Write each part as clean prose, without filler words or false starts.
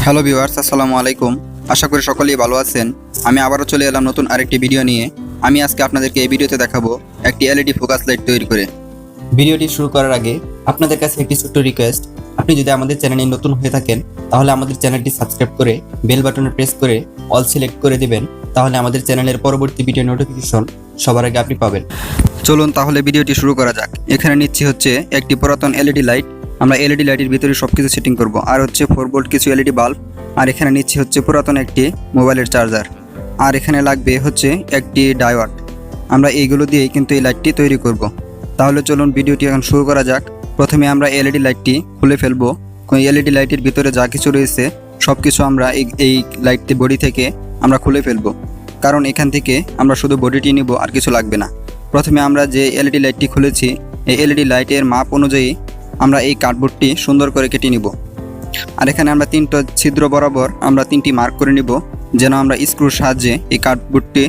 Hello viewers, আসসালামু আলাইকুম। আশা করি সকলেই ভালো আছেন। আমি আবারও চলে এলাম নতুন আরেকটি ভিডিও নিয়ে। আমি আজকে আপনাদেরকে এই ভিডিওতে দেখাবো একটি এলইডি ফোকাস লাইট তৈরি করে। ভিডিওটি শুরু করার আগে আপনাদের কাছে একটি ছোট্ট রিকোয়েস্ট, আপনি যদি আমাদের চ্যানেলে নতুন হয়ে থাকেন তাহলে আমাদের চ্যানেলটি সাবস্ক্রাইব করে বেল বাটনে প্রেস করে অল সিলেক্ট করে দিবেন, তাহলে আমাদের চ্যানেলের পরবর্তী ভিডিও নোটিফিকেশন সবার আগে আপনি পাবেন। চলুন তাহলে ভিডিওটি শুরু করা যাক। এখানে নিচ্ছি হচ্ছে একটি পুরাতন এলইডি লাইট। আমরা এলইডি লাইটের ভিতরে সবকিছু সেটিং করব। আর হচ্ছে 4 ভোল্ট কিছু এলইডি বাল্ব। আর এখানে নিচ্ছি হচ্ছে পুরাতন একটি মোবাইলের চার্জার। আর এখানে লাগবে হচ্ছে একটি ডায়োড। আমরা এইগুলো দিয়েই কিন্তু এই লাইটটি তৈরি করব। তাহলে চলুন ভিডিওটি এখন শুরু করা যাক। প্রথমে আমরা এলইডি লাইটটি খুলে ফেলবো। এলইডি লাইটের ভিতরে যা কিছু রয়েছে সব কিছু আমরা এই লাইটটি বডি থেকে আমরা খুলে ফেলবো, কারণ এখান থেকে আমরা শুধু বডিটি নিব, আর কিছু লাগবে না। প্রথমে আমরা যে এলইডি লাইটটি খুলেছি এই এলইডি লাইটের মাপ অনুযায়ী আমরা এই কার্ডবোর্ডটি সুন্দর করে কেটে নিব। আর এখানে আমরা 3টা ছিদ্র বরাবর আমরা 3টি মার্ক করে নিব, যেন আমরা স্ক্রুর সাহায্যে এই কার্ডবোর্ডটি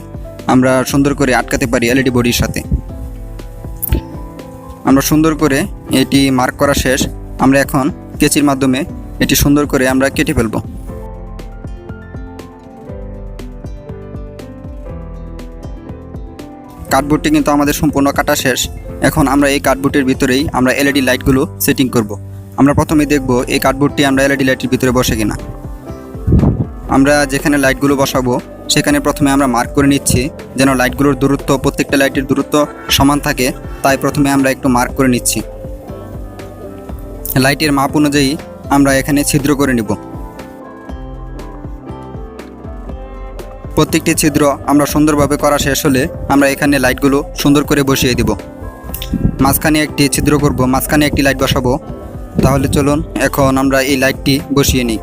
আমরা সুন্দর করে আটকাতে পারি এলইডি বডির সাথে। আমরা সুন্দর করে এটি মার্ক করা শেষ। আমরা এখন কেচির মাধ্যমে এটি সুন্দর করে আমরা কেটে ফেলব। কার্ডবোর্ডটি কিন্তু আমাদের সম্পূর্ণ কাটা শেষ। এখন আমরা এই কার্ডবোর্ডের ভিতরেই আমরা এলইডি লাইটগুলো সেটিং করব। আমরা প্রথমে দেখব এই কার্ডবোর্ডটি আমরা এলইডি লাইটের ভিতরে বসে কিনা। আমরা যেখানে লাইটগুলো বসাবো সেখানে প্রথমে আমরা মার্ক করে নিচ্ছি, যেন লাইটগুলোর দূরত্ব, প্রত্যেকটা লাইটের দূরত্ব সমান থাকে। তাই প্রথমে আমরা একটু মার্ক করে নিচ্ছি। লাইটের মাপ অনুযায়ী আমরা এখানে ছিদ্র করে নিব। প্রত্যেকটি ছিদ্র আমরা সুন্দরভাবে করা শেষ হলে আমরা এখানে লাইটগুলো সুন্দর করে বসিয়ে দিব। মাঝখানে একটি ছিদ্র করব, মাঝখানে একটি লাইট বসাবো। তাহলে চলুন এখন আমরা এই লাইটটি বসিয়ে নিই।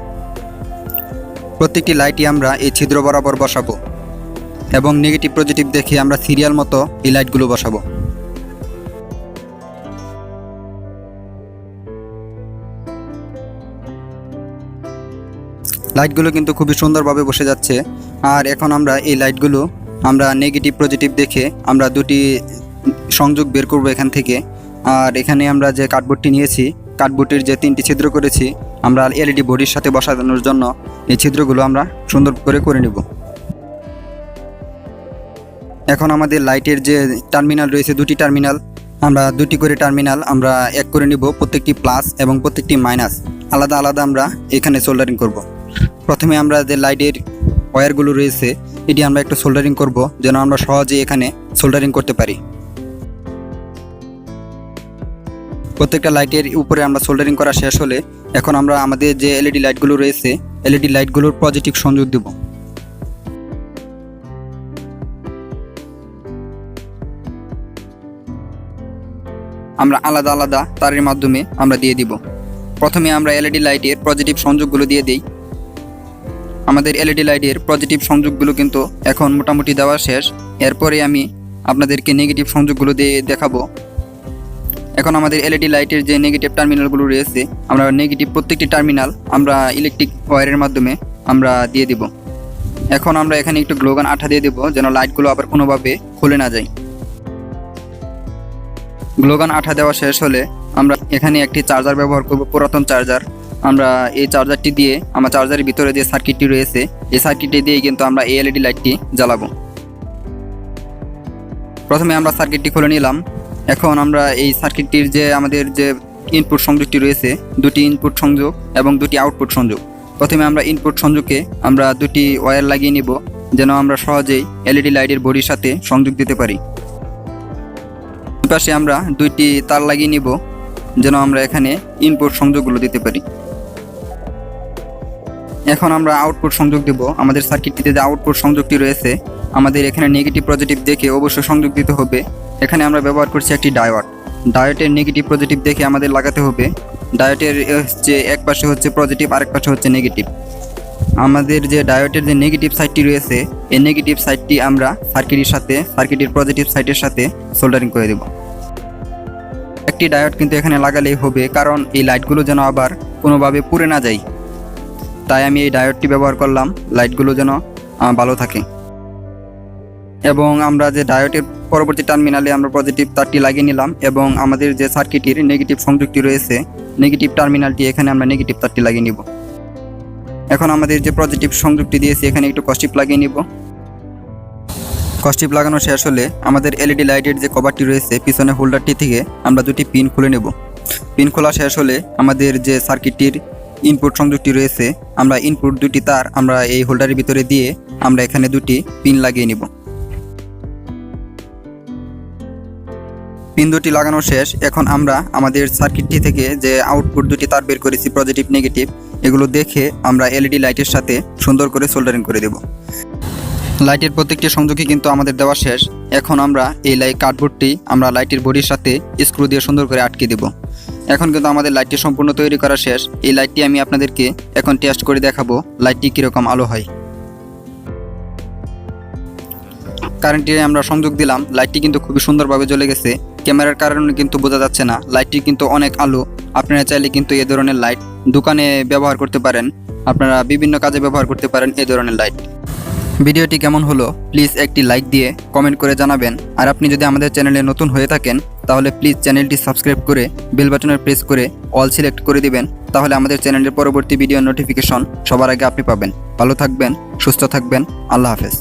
প্রত্যেকটি লাইটই আমরা এই ছিদ্র বরাবর বসাবো এবং নেগেটিভ পজিটিভ দেখে আমরা সিরিয়াল মতো এই লাইটগুলো বসাবো। লাইটগুলো কিন্তু খুবই সুন্দরভাবে বসে যাচ্ছে। আর এখন আমরা এই লাইটগুলো আমরা নেগেটিভ পজিটিভ দেখে আমরা দুটি সংযোগ বের করব এখান থেকে। আর এখানে আমরা যে কার্ডবোর্ডটি নিয়েছি, কার্ডবোর্ডের যে 3টি ছিদ্র করেছি আমরা এলইডি বডির সাথে বসানোর জন্য এই ছিদ্রগুলো আমরা সুন্দর করে নেব। এখন আমাদের লাইটের যে টার্মিনাল রয়েছে, দুটি টার্মিনাল, আমরা দুটি করে টার্মিনাল আমরা এক করে নিব। প্রত্যেকটি প্লাস এবং প্রত্যেকটি মাইনাস আলাদা আলাদা আমরা এখানে সোল্ডারিং করব। প্রথমে আমরা যে লাইটের ওয়্যারগুলো রয়েছে এটি আমরা একটু সোল্ডারিং করব, যেন আমরা সহজেই এখানে সোল্ডারিং করতে পারি। প্রত্যেকটা লাইটের উপরে আমরা সোল্ডারিং করা শেষ হলে এখন আমরা আমাদের যে এলইডি লাইটগুলো রয়েছে এলইডি লাইটগুলোর পজিটিভ সংযোগ দেব। আমরা আলাদা আলাদা তারের মাধ্যমে আমরা দিয়ে দিব। প্রথমে আমরা এলইডি লাইটের পজিটিভ সংযোগগুলো দিয়ে দিই। আমাদের এলইডি লাইটের পজিটিভ সংযোগগুলো কিন্তু এখন মোটামুটি দেওয়া শেষ। এরপরে আমি আপনাদেরকে নেগেটিভ সংযোগগুলো দিয়ে দেখাবো। এখন আমাদের এলইডি লাইটের যে নেগেটিভ টার্মিনালগুলো রয়েছে আমরা নেগেটিভ প্রত্যেকটি টার্মিনাল আমরা ইলেকট্রিক ওয়্যারের মাধ্যমে আমরা দিয়ে দিব। এখন আমরা এখানে একটু গ্লোগান আঠা দিয়ে দেব, যেন লাইটগুলো আবার কোনোভাবে খুলে না যায়। গ্লোগান আঠা দেওয়া শেষ হলে আমরা এখানে একটি চার্জার ব্যবহার করব, পুরাতন চার্জার। আমরা এই চার্জারটি দিয়ে আমার চার্জারের ভিতরে যে সার্কিটটি রয়েছে এই সার্কিটটি দিয়ে কিন্তু আমরা এই এলইডি লাইটটি জ্বালাবো। প্রথমে আমরা সার্কিটটি খুলে নিলাম। এখন আমরা এই সার্কিটটির যে আমাদের যে ইনপুট সংযোগটি রয়েছে, দুটি ইনপুট সংযোগ এবং দুটি আউটপুট সংযোগ। প্রথমে আমরা ইনপুট সংযোগে আমরা দুটি ওয়্যার লাগিয়ে নিব, যেন আমরা সহজেই এলইডি লাইটের বডির সাথে সংযোগ দিতে পারি। পাশে আমরা দুইটি তার লাগিয়ে নিব, যেন আমরা এখানে ইনপুট সংযোগগুলো দিতে পারি। এখন আমরা আউটপুট সংযোগ দেব। আমাদের সার্কিটটিতে যে আউটপুট সংযোগটি রয়েছে আমাদের এখানে নেগেটিভ পজিটিভ দেখে অবশ্যই সংযোগ দিতে হবে। এখানে আমরা ব্যবহার করছি একটি ডায়োড। ডায়োডের নেগেটিভ পজিটিভ দেখে আমাদের লাগাতে হবে। ডায়োডের যে এক পাশে হচ্ছে পজিটিভ, আরেক পাশে হচ্ছে নেগেটিভ। আমাদের যে ডায়োডের যে নেগেটিভ সাইডটি রয়েছে এই নেগেটিভ সাইডটি আমরা সার্কিটের পজিটিভ সাইডের সাথে সোল্ডারিং করে দেব। একটি ডায়োড কিন্তু এখানে লাগালেই হবে, কারণ এই লাইটগুলো যেন আবার কোনোভাবে পুড়ে না যায়। তাই আমি এই ডায়োডটি ব্যবহার করলাম, লাইটগুলো যেন ভালো থাকে। এবং আমরা যে ডায়োডের পরবর্তী টার্মিনালে আমরা পজিটিভ তারটি লাগিয়ে নিলাম এবং আমাদের যে সার্কিটের নেগেটিভ সংযোগটি রয়েছে নেগেটিভ টার্মিনালটি এখানে আমরা নেগেটিভ তারটি লাগিয়ে নিব। এখন আমাদের যে পজিটিভ সংযোগটি দিয়েছি এখানে একটু কস্টিপ লাগিয়ে নিব। কস্টিপ লাগানো শেষ হলে আমাদের এলইডি লাইটের যে কভারটি রয়েছে পিছনে হোল্ডারটি থেকে আমরা দুটি পিন খুলে নেব। পিন খোলা শেষ হলে আমাদের যে সার্কিটটির ইনপুট সংযোগটি রয়েছে আমরা ইনপুট দুটি তার আমরা এই হোল্ডারের ভিতরে দিয়ে আমরা এখানে দুটি পিন লাগিয়ে নিব। পিন দুটি লাগানো শেষ। এখন আমরা আমাদের সার্কিটটি থেকে যে আউটপুট দুটি তার বের করেছি পজিটিভ নেগেটিভ, এগুলো দেখে আমরা এলইডি লাইটের সাথে সুন্দর করে সোল্ডারিং করে দেব। লাইটের প্রত্যেকটি সংযোগই কিন্তু আমাদের দেওয়া শেষ। এখন আমরা এই কার্ডবোর্ডটি আমরা লাইটের বডির সাথে স্ক্রু দিয়ে সুন্দর করে আটকে দেব। এখন কিন্তু আমাদের লাইটটি সম্পূর্ণ তৈরি করা শেষ। এই লাইটটি আমি আপনাদেরকে এখন টেস্ট করে দেখাবো লাইটটি কীরকম আলো হয়। কারেন্টে আমরা সংযোগ দিলাম, লাইটটি কিন্তু খুবই সুন্দরভাবে জ্বলে গেছে। ক্যামেরার কারণে কিন্তু বোঝা যাচ্ছে না, লাইটটি কিন্তু অনেক আলো। আপনারা চাইলে কিন্তু এই ধরনের লাইট দোকানে ব্যবহার করতে পারেন, আপনারা বিভিন্ন কাজে ব্যবহার করতে পারেন এই ধরনের লাইট। ভিডিওটি কেমন হলো প্লিজ একটি লাইক দিয়ে কমেন্ট করে জানাবেন। আর আপনি যদি আমাদের চ্যানেলে নতুন হয়ে থাকেন তাহলে প্লিজ চ্যানেলটি সাবস্ক্রাইব করে বেল বাটনের প্রেস করে অল সিলেক্ট করে দিবেন, তাহলে আমাদের চ্যানেলের পরবর্তী ভিডিও নোটিফিকেশন সবার আগে আপনি পাবেন। ভালো থাকবেন, সুস্থ থাকবেন, আল্লাহ হাফেজ।